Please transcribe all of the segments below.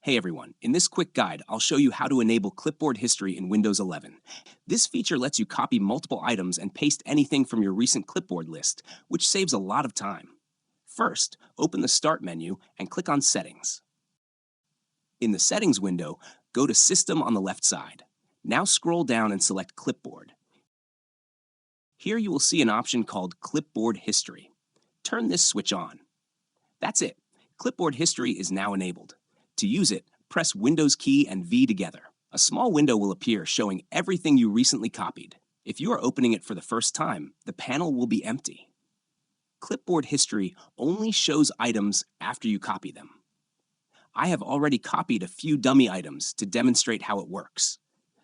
Hey everyone, in this quick guide, I'll show you how to enable Clipboard History in Windows 11. This feature lets you copy multiple items and paste anything from your recent clipboard list, which saves a lot of time. First, open the Start menu and click on Settings. In the Settings window, go to System on the left side. Now scroll down and select Clipboard. Here you will see an option called Clipboard History. Turn this switch on. That's it. Clipboard History is now enabled. To use it, press Windows key and V together. A small window will appear showing everything you recently copied. If you are opening it for the first time, the panel will be empty. Clipboard History only shows items after you copy them. I have already copied a few dummy items to demonstrate how it works.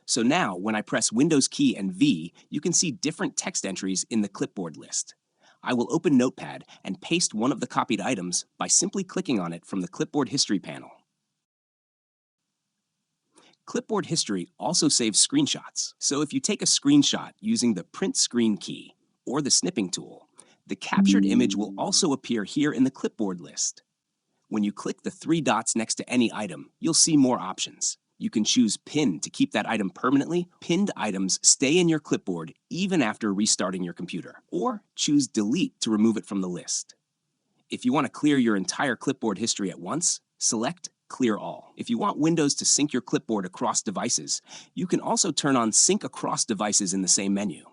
So now, when I press Windows key and V, you can see different text entries in the clipboard list. I will open Notepad and paste one of the copied items by simply clicking on it from the Clipboard History panel. Clipboard History also saves screenshots, so if you take a screenshot using the Print Screen key or the snipping tool, the captured image will also appear here in the clipboard list. When you click the three dots next to any item, you'll see more options. You can choose Pin to keep that item permanently. Pinned items stay in your clipboard even after restarting your computer, or choose Delete to remove it from the list. If you want to clear your entire clipboard history at once, select Clear All. If you want Windows to sync your clipboard across devices, you can also turn on Sync Across Devices in the same menu.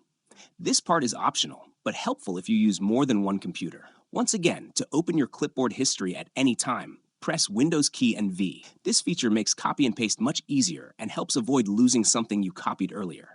This part is optional, but helpful if you use more than one computer. Once again, to open your clipboard history at any time, press Windows key and V. This feature makes copy and paste much easier and helps avoid losing something you copied earlier.